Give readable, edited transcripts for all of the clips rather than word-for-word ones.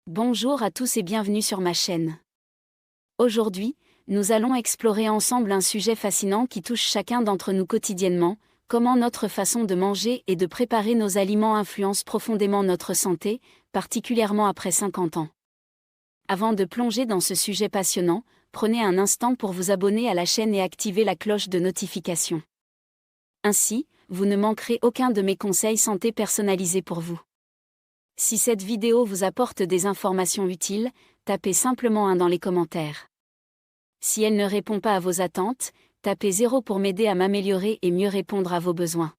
Bonjour à tous et bienvenue sur ma chaîne. Aujourd'hui, nous allons explorer ensemble un sujet fascinant qui touche chacun d'entre nous quotidiennement, comment notre façon de manger et de préparer nos aliments influence profondément notre santé, particulièrement après 50 ans. Avant de plonger dans ce sujet passionnant, prenez un instant pour vous abonner à la chaîne et activer la cloche de notification. Ainsi, vous ne manquerez aucun de mes conseils santé personnalisés pour vous. Si cette vidéo vous apporte des informations utiles, tapez simplement 1 dans les commentaires. Si elle ne répond pas à vos attentes, tapez 0 pour m'aider à m'améliorer et mieux répondre à vos besoins.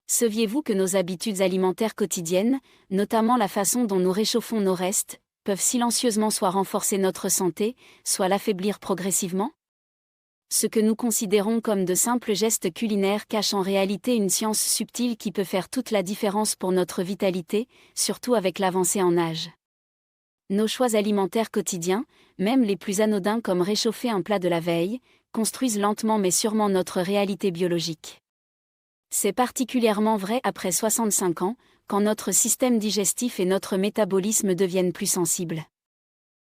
Saviez-vous que nos habitudes alimentaires quotidiennes, notamment la façon dont nous réchauffons nos restes, peuvent silencieusement soit renforcer notre santé, soit l'affaiblir progressivement ? Ce que nous considérons comme de simples gestes culinaires cache en réalité une science subtile qui peut faire toute la différence pour notre vitalité, surtout avec l'avancée en âge. Nos choix alimentaires quotidiens, même les plus anodins comme réchauffer un plat de la veille, construisent lentement mais sûrement notre réalité biologique. C'est particulièrement vrai après 65 ans, quand notre système digestif et notre métabolisme deviennent plus sensibles.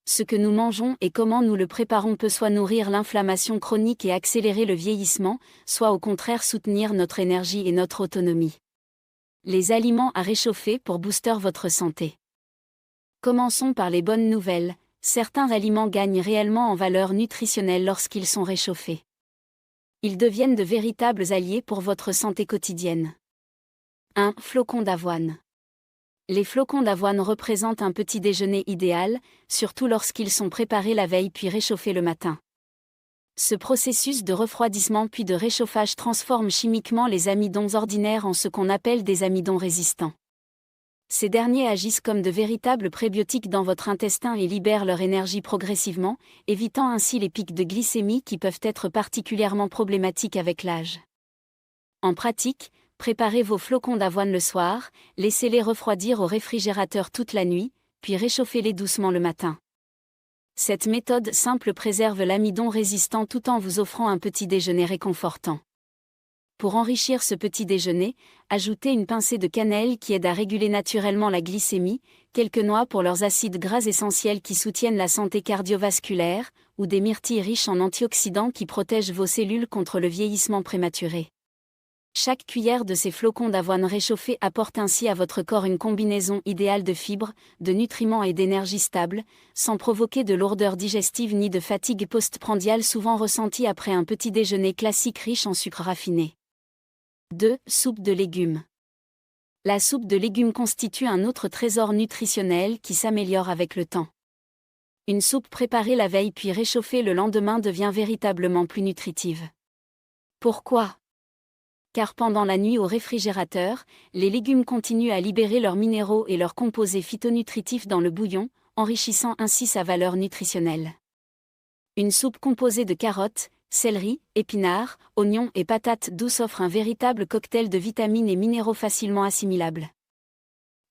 Ce que nous mangeons et comment nous le préparons peut soit nourrir l'inflammation chronique et accélérer le vieillissement, soit au contraire soutenir notre énergie et notre autonomie. Les aliments à réchauffer pour booster votre santé. Commençons par les bonnes nouvelles, certains aliments gagnent réellement en valeur nutritionnelle lorsqu'ils sont réchauffés. Ils deviennent de véritables alliés pour votre santé quotidienne. 1. Flocons d'avoine. Les flocons d'avoine représentent un petit déjeuner idéal, surtout lorsqu'ils sont préparés la veille puis réchauffés le matin. Ce processus de refroidissement puis de réchauffage transforme chimiquement les amidons ordinaires en ce qu'on appelle des amidons résistants. Ces derniers agissent comme de véritables prébiotiques dans votre intestin et libèrent leur énergie progressivement, évitant ainsi les pics de glycémie qui peuvent être particulièrement problématiques avec l'âge. En pratique, préparez vos flocons d'avoine le soir, laissez-les refroidir au réfrigérateur toute la nuit, puis réchauffez-les doucement le matin. Cette méthode simple préserve l'amidon résistant tout en vous offrant un petit déjeuner réconfortant. Pour enrichir ce petit déjeuner, ajoutez une pincée de cannelle qui aide à réguler naturellement la glycémie, quelques noix pour leurs acides gras essentiels qui soutiennent la santé cardiovasculaire, ou des myrtilles riches en antioxydants qui protègent vos cellules contre le vieillissement prématuré. Chaque cuillère de ces flocons d'avoine réchauffés apporte ainsi à votre corps une combinaison idéale de fibres, de nutriments et d'énergie stable, sans provoquer de lourdeur digestive ni de fatigue postprandiale souvent ressentie après un petit déjeuner classique riche en sucre raffiné. 2. Soupe de légumes. La soupe de légumes constitue un autre trésor nutritionnel qui s'améliore avec le temps. Une soupe préparée la veille puis réchauffée le lendemain devient véritablement plus nutritive. Pourquoi ? Car pendant la nuit au réfrigérateur, les légumes continuent à libérer leurs minéraux et leurs composés phytonutritifs dans le bouillon, enrichissant ainsi sa valeur nutritionnelle. Une soupe composée de carottes, céleri, épinards, oignons et patates douces offre un véritable cocktail de vitamines et minéraux facilement assimilables.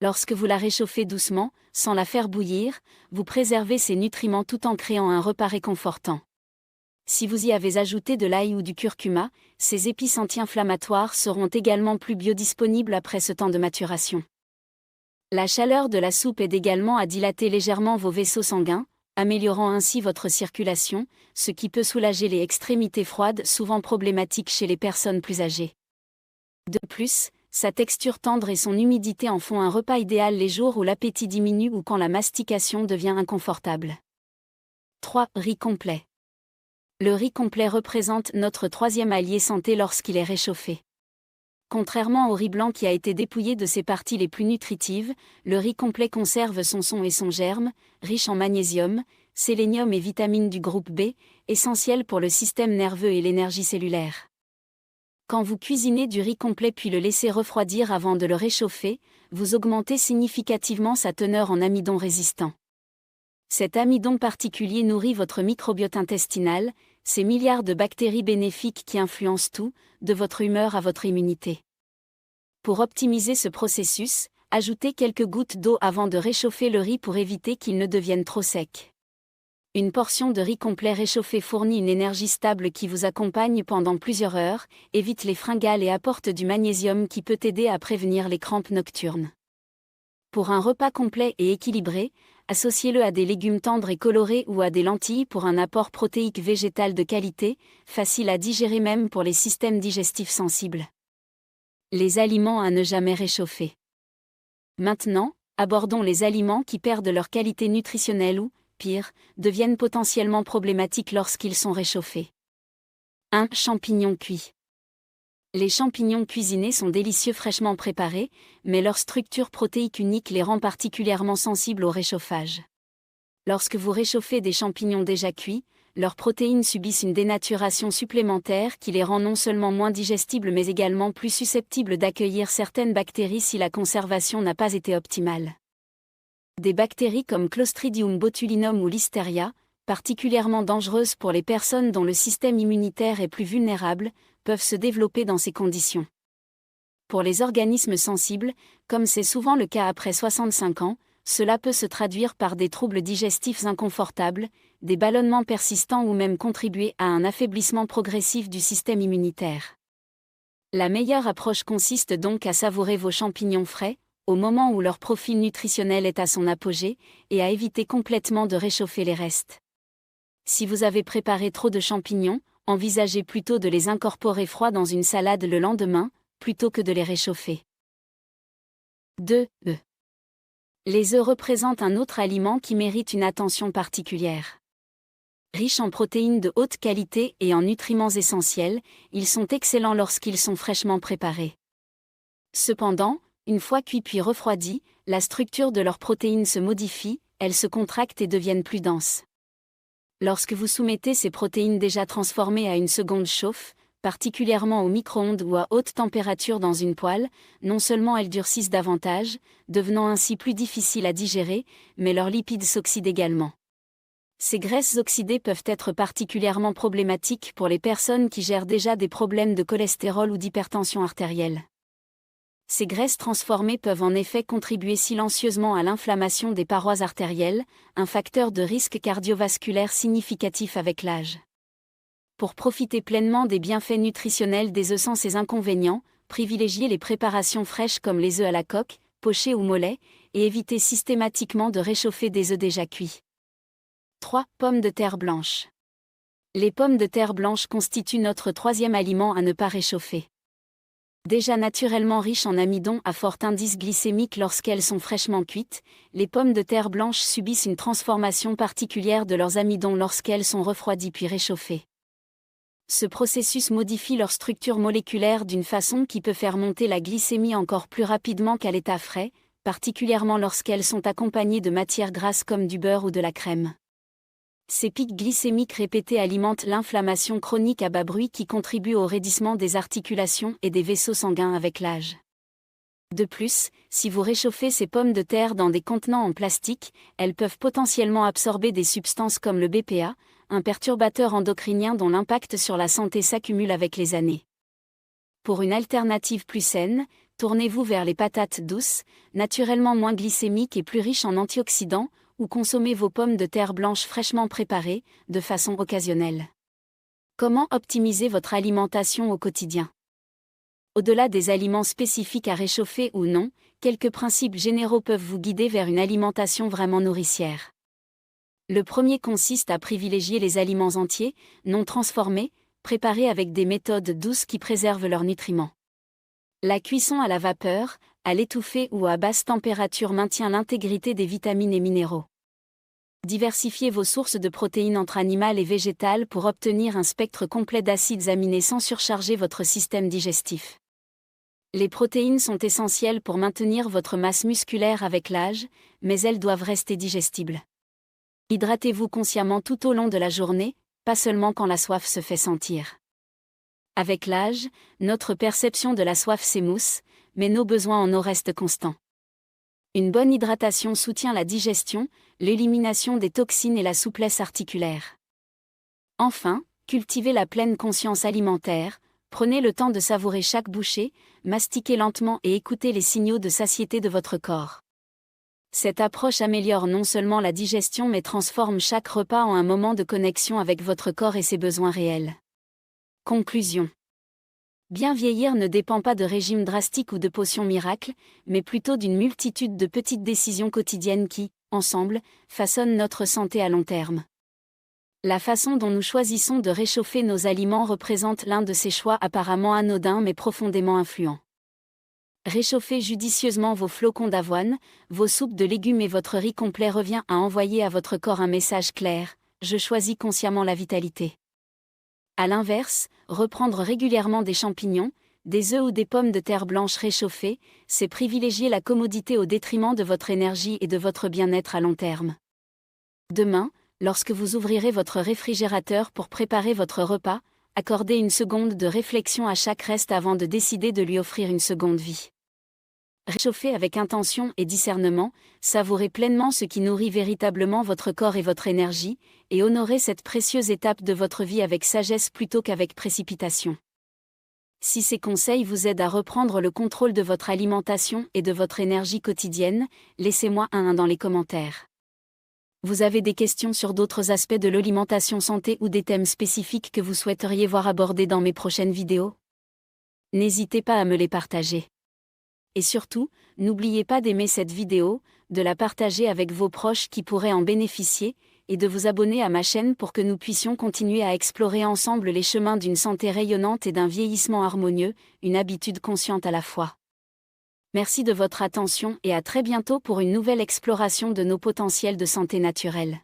Lorsque vous la réchauffez doucement, sans la faire bouillir, vous préservez ces nutriments tout en créant un repas réconfortant. Si vous y avez ajouté de l'ail ou du curcuma, ces épices anti-inflammatoires seront également plus biodisponibles après ce temps de maturation. La chaleur de la soupe aide également à dilater légèrement vos vaisseaux sanguins, améliorant ainsi votre circulation, ce qui peut soulager les extrémités froides souvent problématiques chez les personnes plus âgées. De plus, sa texture tendre et son humidité en font un repas idéal les jours où l'appétit diminue ou quand la mastication devient inconfortable. 3. Riz complet. Le riz complet représente notre troisième allié santé lorsqu'il est réchauffé. Contrairement au riz blanc qui a été dépouillé de ses parties les plus nutritives, le riz complet conserve son son et son germe, riche en magnésium, sélénium et vitamines du groupe B, essentiels pour le système nerveux et l'énergie cellulaire. Quand vous cuisinez du riz complet puis le laissez refroidir avant de le réchauffer, vous augmentez significativement sa teneur en amidon résistant. Cet amidon particulier nourrit votre microbiote intestinal, ces milliards de bactéries bénéfiques qui influencent tout, de votre humeur à votre immunité. Pour optimiser ce processus, ajoutez quelques gouttes d'eau avant de réchauffer le riz pour éviter qu'il ne devienne trop sec. Une portion de riz complet réchauffé fournit une énergie stable qui vous accompagne pendant plusieurs heures, évite les fringales et apporte du magnésium qui peut aider à prévenir les crampes nocturnes. Pour un repas complet et équilibré, associez-le à des légumes tendres et colorés ou à des lentilles pour un apport protéique végétal de qualité, facile à digérer même pour les systèmes digestifs sensibles. Les aliments à ne jamais réchauffer. Maintenant, abordons les aliments qui perdent leur qualité nutritionnelle ou, pire, deviennent potentiellement problématiques lorsqu'ils sont réchauffés. 1. Champignons cuits. Les champignons cuisinés sont délicieux fraîchement préparés, mais leur structure protéique unique les rend particulièrement sensibles au réchauffage. Lorsque vous réchauffez des champignons déjà cuits, leurs protéines subissent une dénaturation supplémentaire qui les rend non seulement moins digestibles mais également plus susceptibles d'accueillir certaines bactéries si la conservation n'a pas été optimale. Des bactéries comme Clostridium botulinum ou Listeria, particulièrement dangereuses pour les personnes dont le système immunitaire est plus vulnérable, peuvent se développer dans ces conditions. Pour les organismes sensibles, comme c'est souvent le cas après 65 ans, cela peut se traduire par des troubles digestifs inconfortables, des ballonnements persistants ou même contribuer à un affaiblissement progressif du système immunitaire. La meilleure approche consiste donc à savourer vos champignons frais, au moment où leur profil nutritionnel est à son apogée, et à éviter complètement de réchauffer les restes. Si vous avez préparé trop de champignons, envisagez plutôt de les incorporer froids dans une salade le lendemain, plutôt que de les réchauffer. 2. Œufs. Les œufs représentent un autre aliment qui mérite une attention particulière. Riches en protéines de haute qualité et en nutriments essentiels, ils sont excellents lorsqu'ils sont fraîchement préparés. Cependant, une fois cuits puis refroidis, la structure de leurs protéines se modifie, elles se contractent et deviennent plus denses. Lorsque vous soumettez ces protéines déjà transformées à une seconde chauffe, particulièrement au micro-ondes ou à haute température dans une poêle, non seulement elles durcissent davantage, devenant ainsi plus difficiles à digérer, mais leurs lipides s'oxydent également. Ces graisses oxydées peuvent être particulièrement problématiques pour les personnes qui gèrent déjà des problèmes de cholestérol ou d'hypertension artérielle. Ces graisses transformées peuvent en effet contribuer silencieusement à l'inflammation des parois artérielles, un facteur de risque cardiovasculaire significatif avec l'âge. Pour profiter pleinement des bienfaits nutritionnels des œufs sans ces inconvénients, privilégiez les préparations fraîches comme les œufs à la coque, pochés ou mollets, et évitez systématiquement de réchauffer des œufs déjà cuits. 3. Pommes de terre blanches. Les pommes de terre blanches constituent notre troisième aliment à ne pas réchauffer. Déjà naturellement riches en amidon à fort indice glycémique lorsqu'elles sont fraîchement cuites, les pommes de terre blanches subissent une transformation particulière de leurs amidons lorsqu'elles sont refroidies puis réchauffées. Ce processus modifie leur structure moléculaire d'une façon qui peut faire monter la glycémie encore plus rapidement qu'à l'état frais, particulièrement lorsqu'elles sont accompagnées de matières grasses comme du beurre ou de la crème. Ces pics glycémiques répétés alimentent l'inflammation chronique à bas bruit qui contribue au raidissement des articulations et des vaisseaux sanguins avec l'âge. De plus, si vous réchauffez ces pommes de terre dans des contenants en plastique, elles peuvent potentiellement absorber des substances comme le BPA, un perturbateur endocrinien dont l'impact sur la santé s'accumule avec les années. Pour une alternative plus saine, tournez-vous vers les patates douces, naturellement moins glycémiques et plus riches en antioxydants, ou consommez vos pommes de terre blanches fraîchement préparées, de façon occasionnelle. Comment optimiser votre alimentation au quotidien ? Au-delà des aliments spécifiques à réchauffer ou non, quelques principes généraux peuvent vous guider vers une alimentation vraiment nourricière. Le premier consiste à privilégier les aliments entiers, non transformés, préparés avec des méthodes douces qui préservent leurs nutriments. La cuisson à la vapeur, à l'étouffée ou à basse température maintient l'intégrité des vitamines et minéraux. Diversifiez vos sources de protéines entre animales et végétales pour obtenir un spectre complet d'acides aminés sans surcharger votre système digestif. Les protéines sont essentielles pour maintenir votre masse musculaire avec l'âge, mais elles doivent rester digestibles. Hydratez-vous consciemment tout au long de la journée, pas seulement quand la soif se fait sentir. Avec l'âge, notre perception de la soif s'émousse, mais nos besoins en eau restent constants. Une bonne hydratation soutient la digestion, l'élimination des toxines et la souplesse articulaire. Enfin, cultivez la pleine conscience alimentaire, prenez le temps de savourer chaque bouchée, mastiquez lentement et écoutez les signaux de satiété de votre corps. Cette approche améliore non seulement la digestion mais transforme chaque repas en un moment de connexion avec votre corps et ses besoins réels. Conclusion. Bien vieillir ne dépend pas de régimes drastiques ou de potions miracles, mais plutôt d'une multitude de petites décisions quotidiennes qui, ensemble, façonnent notre santé à long terme. La façon dont nous choisissons de réchauffer nos aliments représente l'un de ces choix apparemment anodins mais profondément influents. Réchauffez judicieusement vos flocons d'avoine, vos soupes de légumes et votre riz complet revient à envoyer à votre corps un message clair: je choisis consciemment la vitalité. À l'inverse, reprendre régulièrement des champignons, des œufs ou des pommes de terre blanches réchauffées, c'est privilégier la commodité au détriment de votre énergie et de votre bien-être à long terme. Demain, lorsque vous ouvrirez votre réfrigérateur pour préparer votre repas, accordez une seconde de réflexion à chaque reste avant de décider de lui offrir une seconde vie. Réchauffez avec intention et discernement, savourez pleinement ce qui nourrit véritablement votre corps et votre énergie, et honorez cette précieuse étape de votre vie avec sagesse plutôt qu'avec précipitation. Si ces conseils vous aident à reprendre le contrôle de votre alimentation et de votre énergie quotidienne, laissez-moi un dans les commentaires. Vous avez des questions sur d'autres aspects de l'alimentation santé ou des thèmes spécifiques que vous souhaiteriez voir abordés dans mes prochaines vidéos? N'hésitez pas à me les partager. Et surtout, n'oubliez pas d'aimer cette vidéo, de la partager avec vos proches qui pourraient en bénéficier, et de vous abonner à ma chaîne pour que nous puissions continuer à explorer ensemble les chemins d'une santé rayonnante et d'un vieillissement harmonieux, une habitude consciente à la fois. Merci de votre attention et à très bientôt pour une nouvelle exploration de nos potentiels de santé naturelle.